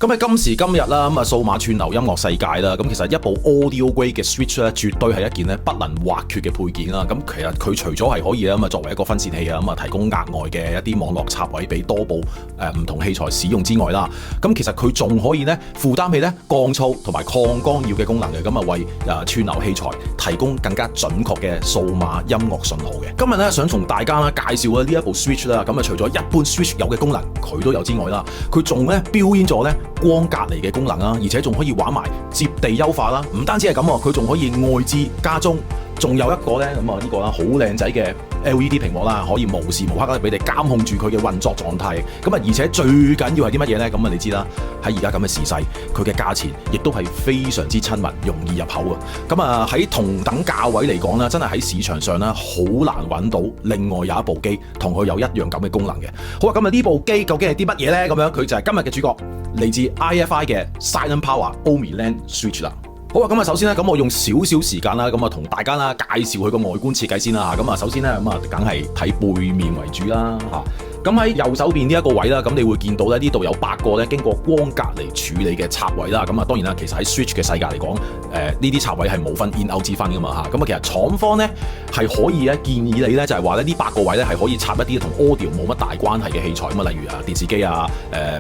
咁喺今時今日啦，咁啊數碼串流音樂世界啦，咁其實一部 audio grade 嘅 Switch 咧，絕對係一件咧不能或缺嘅配件啦。咁其實佢除咗係可以咧咁啊作為一個分線器啊，咁啊提供額外嘅一啲網絡插位俾多部唔同器材使用之外啦，咁其實佢仲可以咧負擔起咧降噪同埋抗干擾嘅功能嘅，咁啊為串流器材提供更加準確嘅數碼音樂信號嘅。今日咧想同大家啦介紹呢一部 Switch 啦，咁啊除咗一般 Switch 有嘅功能佢都有之外啦，佢仲咧標煙咗咧光隔離嘅功能啦，而且仲可以玩埋接地優化啦。唔單止係咁喎，佢仲可以外置加中，仲有一個咧咁啊呢個啦好靚仔嘅 LED 屏幕啦，可以無時無刻咧俾你監控住佢嘅運作狀態。咁啊而且最緊要係啲乜嘢咧？咁啊你知啦，喺而家咁嘅時勢，佢嘅價錢亦都係非常之親民，容易入口啊。咁啊喺同等價位嚟講啦，真係喺市場上咧好難揾到另外有一部機同佢有一樣咁嘅功能嘅。好啊，咁啊呢部機究竟係啲乜嘢咧？咁樣佢就係今日嘅主角，嚟自 IFI 嘅 Silent Power OmniLens Switch 啦。好啊，咁啊首先咧，咁我用少少時間啦，咁啊同大家啦介紹佢個外觀設計先啦嚇。咁啊首先咧，咁啊梗係睇背面為主啦嚇。咁喺右手邊呢一個位啦，咁你會見到咧呢度有8個咧經過光隔離處理嘅插位啦。咁啊當然啦，其實喺 Switch 嘅世界嚟講，呢啲插位係冇分 in out 之分噶嘛嚇。咁啊其實廠方咧係可以咧建議你咧就係話咧呢8個位咧係可以插一啲同 audio 冇乜大關係嘅器材咁啊，例如電視機啊、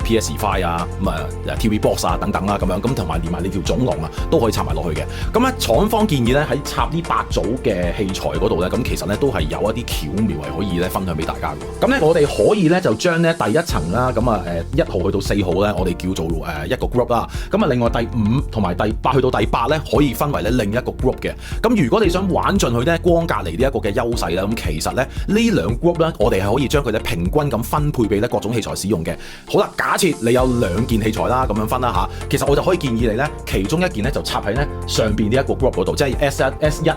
PS5 啊、咁啊 TV box 啊等等啦咁樣，咁同埋連埋你條總龍啊都可以插埋落去嘅。咁咧廠方建議咧喺插呢8組嘅器材嗰度咧，咁其實咧都係有一啲巧妙係可以咧分享俾大家嘅。咁咧我哋可以咧就將咧第一層啦，咁啊1號去到4號咧，我哋叫做一個 group 啦。咁啊另外第5同埋第8去到第8咧，可以分為咧另一個 group 嘅。咁如果你想玩進去咧光隔離呢一個嘅優勢啦，咁其實咧呢兩 group 咧，我哋係可以將佢咧平均咁分配俾咧各種器材使用嘅。好啦，假設你有2件器材啦，咁樣分啦嚇，其實我就可以建議你咧，其中一件咧就插喺咧上邊呢一個 group 嗰度，即係 S1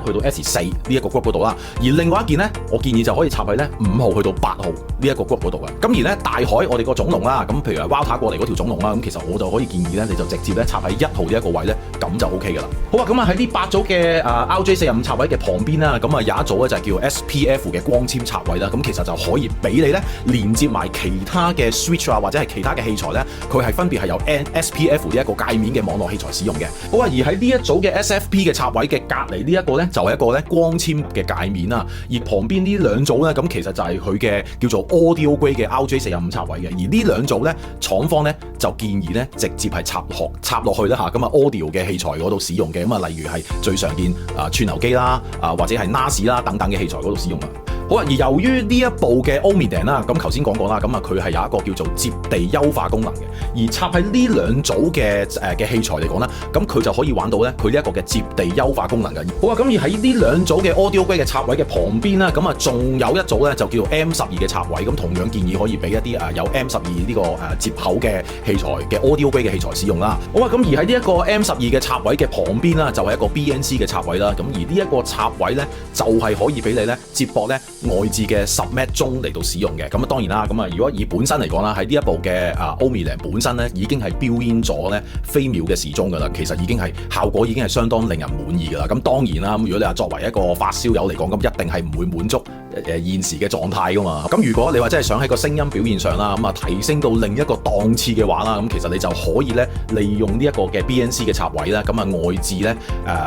去到 S4呢一個 group 嗰度啦。而另外一件咧，我建議就可以插喺咧5號去到8號呢一個 group 嗰度嘅。咁而咧大海我哋個總龍啦，咁譬如話 Router 過嚟嗰條總龍啦，咁其實我就可以建議咧，你就直接咧插喺1號呢一個位咧，咁就 OK 噶啦。好啊，咁啊喺呢8組嘅RJ45插位嘅旁邊啦，咁啊有一組咧就係叫 SPF 嘅光纖插位啦，咁其實就可以俾你咧連接埋其他嘅 Switch 啊或者係其他嘅器材咧，佢係分別係有 SPF 呢一個界面嘅網絡器材使用嘅。好啊，而喺呢一組嘅 SFP 嘅插位嘅隔離呢一個咧，就係一個咧光纖嘅界面啦，而旁邊呢2組咧，咁其實就係佢嘅叫做 Audio Grade 嘅 RJ45插位嘅。而呢2組咧，廠方咧就建議咧直接係插落去啦嚇，咁啊 Audio 嘅器材嗰度使用嘅，咁啊例如係最常見串流機啦，或者係 NAS 啦等等嘅器材嗰度使用啊。好啊，而由於呢一部嘅 OmniLens 啦，咁頭先講過啦，咁啊佢係有一個叫做接地優化功能嘅，而插喺呢2組嘅器材嚟講啦，咁佢就可以玩到咧佢呢一個嘅接地優化功能嘅。好啊，咁而喺呢2組嘅 Audio Grade 嘅插位嘅旁邊啦，咁啊仲有一組咧就叫做 M12嘅插位，咁同樣建議可以俾一啲有 M12呢個接口嘅器材嘅 Audio Grade 嘅器材使用啦。好啊，咁而喺呢一個 M12嘅插位嘅旁邊啦，就係一個 BNC 嘅插位啦。咁而呢一個插位咧就係可以俾你咧接駁咧外置嘅10M 鐘嚟到使用嘅。咁啊當然啦，咁啊如果以本身嚟講啦，喺呢一部嘅OmniLens本身咧已經係標煙咗咧飛秒嘅時鐘㗎啦，其實已經係效果已經係相當令人滿意㗎啦。咁當然啦，咁如果你話作為一個發燒友嚟講，咁一定係唔會滿足現時嘅狀態㗎嘛。咁如果你話真係想喺個聲音表現上啦，咁啊提升到另一個檔次嘅話啦，咁其實你就可以咧利用呢一個嘅 BNC 嘅插位啦，咁啊外置咧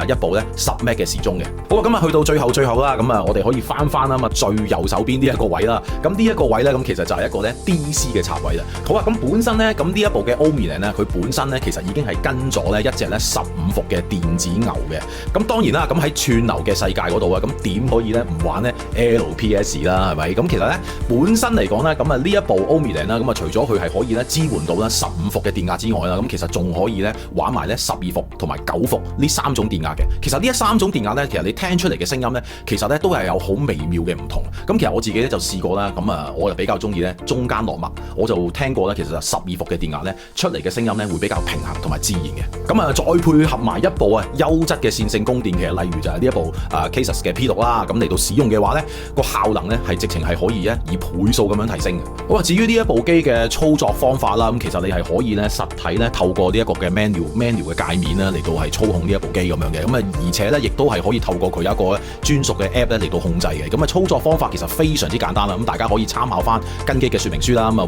一部咧10M 嘅時鐘嘅。好啊，咁啊去到最後啦，咁啊我哋可以翻啦嘛最右手邊呢一個位啦，咁呢一個位咧，咁其實就係一個咧 DC 嘅插位啦。好啊，咁本身咧，咁呢一部嘅 OmniLens咧，佢本身咧其實已經係跟咗咧一隻咧15伏嘅電子牛嘅。咁當然啦，咁喺串流嘅世界嗰度啊，咁點可以咧唔玩咧 LPS 啦，係咪？咁其實咧本身嚟講咧，咁啊呢一部 OmniLens啦，咁啊除咗佢係可以咧支援到咧15伏嘅電壓之外啦，咁其實仲可以咧玩埋咧12伏同埋9伏呢3種電壓嘅。其實呢3種電壓咧，其實你聽出嚟嘅聲音咧，其實咧都係有好微妙嘅唔同。咁其實我自己咧就試過啦，咁啊我就比較中意咧中間落墨，我就聽過咧，其實12伏嘅電壓咧出嚟嘅聲音咧會比較平衡同埋自然嘅。咁啊再配合埋一部優質嘅線性供電，其實例如就係呢一部Casus 嘅 P6啦，咁嚟到使用嘅話咧個效能咧係直情係可以以倍數咁樣提升嘅。好啊，至於呢一部機嘅操作方法啦，咁其實你係可以咧實體咧透過呢一個嘅 menu 嘅界面咧嚟到係操控呢一部機咁樣嘅，咁啊而且咧亦都係可以透過佢一個專屬嘅 app 咧嚟到控制嘅。咁啊操作方法其實非常之簡單啦，咁大家可以參考翻跟機嘅說明書啦，咁啊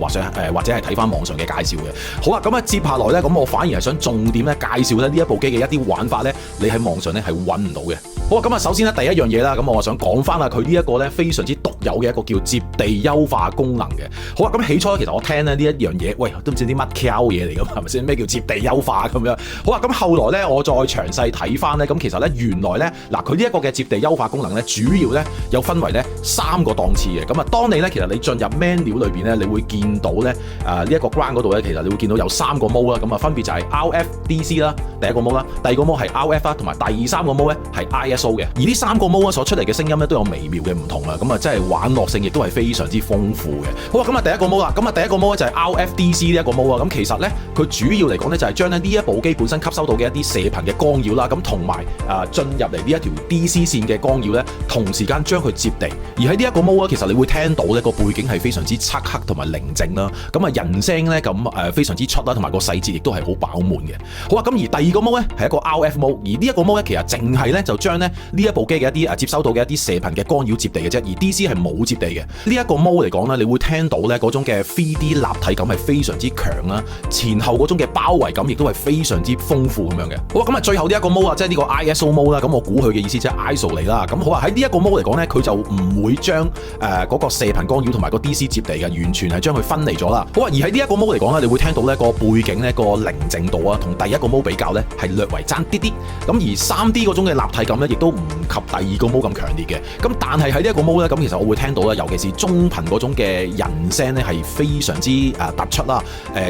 或者係睇翻網上嘅介紹嘅。好啦，咁啊接下來咧，咁我反而係想重點咧介紹咧呢一部機嘅一啲玩法咧，你喺網上咧係揾唔到嘅。好啊，咁啊首先咧第一樣嘢啦，咁我想講翻啦，佢呢一個咧非常之獨有嘅一個叫接地優化功能嘅。好啊，咁起初其實我聽咧呢一樣嘢，喂都唔知啲乜 Q 嘢嚟㗎嘛，係咪先？咩叫接地優化咁樣？好啊，咁後來咧我再詳細睇翻咧，咁其實咧原來咧嗱佢呢一個嘅接地優化功能咧，主要咧有分為咧3個檔次嘅。咁啊，當你咧其實你進入 menu 裏邊咧，你會見到咧呢一個 ground 嗰度咧，其實你會見到有3個 mode 啦，咁啊分別就係 RF、DC 啦，第一個 mode 啦，第二個 mode 係 RF 啦，同埋第3個 mode 咧係 ISO 嘅。而呢3個 mode 所出嚟嘅聲音咧都有微妙嘅唔同啊，咁啊真係玩樂性亦都係非常之豐富嘅。好啊，咁啊第一個 mode 啦，咁啊第一個 mode 就係 RF-DC 呢一個 mode 啊，咁其實咧佢主要嚟講咧就係將咧呢一部機本身吸收到嘅一啲射頻嘅干擾啦，咁同埋進入嚟呢一條 DC 線嘅干擾咧，同時間將佢接地。而喺呢一個 mode 其實你會聽到咧個背景係非常之漆黑同埋寧靜啦，咁啊人聲咧咁非常之出啦，同埋個細節亦都係好飽滿嘅。好啊，咁而第二個 mode 咧係一個 RF mode，而呢一個 mode 咧其實淨係咧就將咧呢一部機嘅一啲接收到嘅一啲射頻嘅干擾接地嘅啫，而 DC 係冇接地嘅。呢一個 mode 嚟講咧，你會聽到咧嗰種嘅 3D 立體感係非常之強啦，前後嗰種嘅包圍感亦都係非常之豐富咁樣嘅。好啊，咁啊最後呢一個 mode 啊，即係呢個 ISO mode 啦，咁我估佢嘅意思即係 ISO 嚟啦。咁好啊，喺呢一個 mode 嚟講咧，佢就唔會將嗰個射頻干擾同埋個 DC 接地嘅，完全係將佢分離咗啦。好啊，而喺呢一個 mode 嚟講咧，你會聽到咧個背景咧個寧靜度啊，同第一個 mode 比較咧係略為爭啲啲。咁而 3D 嗰種嘅立體感咧，亦都唔及第二個 mode 咁強烈嘅。咁但係喺呢一個 mode 咧，咁其實我會聽到咧，尤其是中頻嗰種嘅人聲咧係非常之突出啦，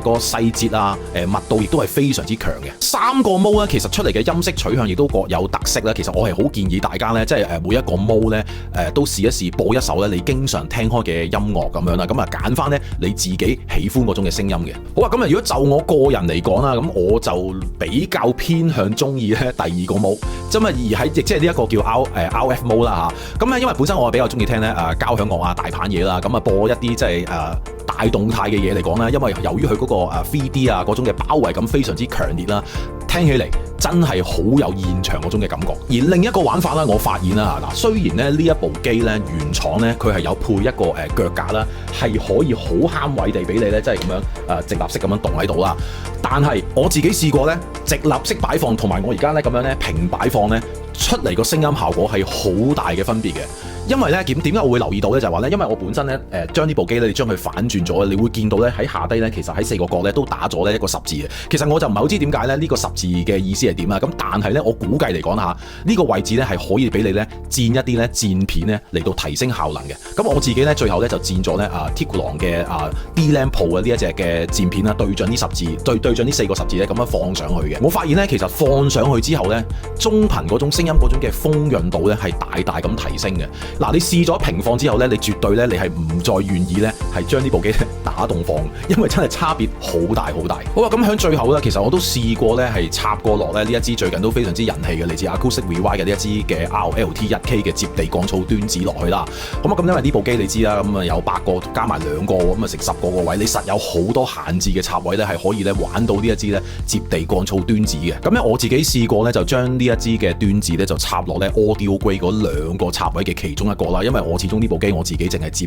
個細節啊，密度亦都係非常之強嘅。3個 mode 咧，其實出嚟嘅音色取向亦都各有特色咧。其實我係好建議大家咧，即係每一個 mode 咧，都試一試播一首咧你經常聽開嘅音樂咁樣啦。咁啊揀翻咧你自己喜歡嗰種嘅聲音嘅。好啊，咁啊如果就我個人嚟講啦，咁我就比較偏向中意咧第二個 mode，咁啊而喺即係呢一個叫 RF mode 啦嚇。咁咧因為本身我係比較中意聽咧交響樂啊大棒嘢啦，咁啊播一啲即係大動態嘅嘢嚟講啦，因為由於佢嗰個3D 啊嗰種嘅包圍感非常之強烈啦，聽起嚟真係好有現場嗰種嘅感覺。而另一個玩法啦，我發現啦嗱，雖然咧呢一部機咧原廠咧佢係有配一個腳架啦，係可以好慳位地俾你咧，即係咁樣直立式咁樣棟喺度啦。但係我自己試過咧，直立式擺放同埋我而家咧咁樣咧平擺放咧，出嚟個聲音效果係好大嘅分別嘅。因為咧點解我會留意到咧，就係話咧，因為我本身咧將呢部機咧，你將佢反轉咗，你會見到咧喺下低咧，其實喺4個角咧都打咗咧一個十字嘅。其實我就唔係好知點解咧呢個十字嘅意思係點啊？咁但係咧我估計嚟講下呢個位置咧係可以俾你咧墊一啲咧墊片咧嚟到提升效能嘅。咁我自己咧最後咧就墊咗咧Tikulan 嘅D-Lamp Pro 嘅呢一隻嘅墊片啦，對準啲十字，對準呢4個十字咧咁樣放上去嘅。我發現咧其實放上去之後咧，中頻嗰種聲音嗰種嘅豐潤度咧係大大咁提升嘅。嗱，你試咗平放之後咧，你絕對咧你係唔再願意咧係將呢部機打動放，因為真係差別好大好大。好啊，咁喺最後咧，其實我都試過咧係插過落咧呢一支最近都非常之人氣嘅嚟自 Acoustic Rewind 嘅呢一支嘅 RLT1K 嘅接地降噪端子落去啦。咁因為呢部機你知啦，咁有8個加埋2個，咁成10個位，你實有好多閒置嘅插位咧係可以咧玩到呢一支咧接地降噪端子嘅。咁咧我自己試過咧就將呢一支嘅端子咧就插落咧 Audio Grade 嗰2個插位嘅其中一個啦，因為我始終呢部機我自己淨係接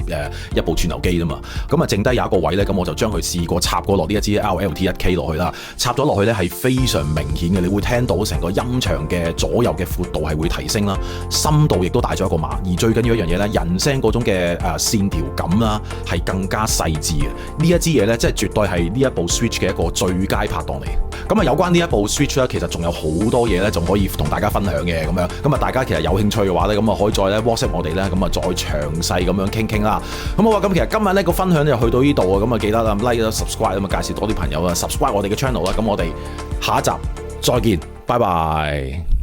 一部串流機啫嘛，咁啊剩低有一個位咧，咁我就將佢試過插過落呢一支 RLT1K 落去啦，插咗落去咧係非常明顯嘅，你會聽到成個音場嘅左右嘅闊度係會提升啦，深度亦都大咗一個碼，而最緊要一樣嘢咧，人聲嗰種嘅線條感啦係更加細緻嘅，呢一支嘢咧即係絕對係呢一部 Switch 嘅一個最佳拍檔嚟。咁啊有關呢一部 Switch 咧，其實仲有好多嘢咧，仲可以同大家分享嘅咁樣。咁啊大家其實有興趣嘅話咧，咁啊可以再咧 WhatsApp 我哋咧，咁啊再詳細咁樣傾啦。咁好啊，咁其實今日呢個分享就去到呢度啊，咁啊記得啦 like 啦 subscribe 咁啊介紹多啲朋友啊 subscribe 我哋嘅 channel 啦。咁我哋下一集再見，拜拜。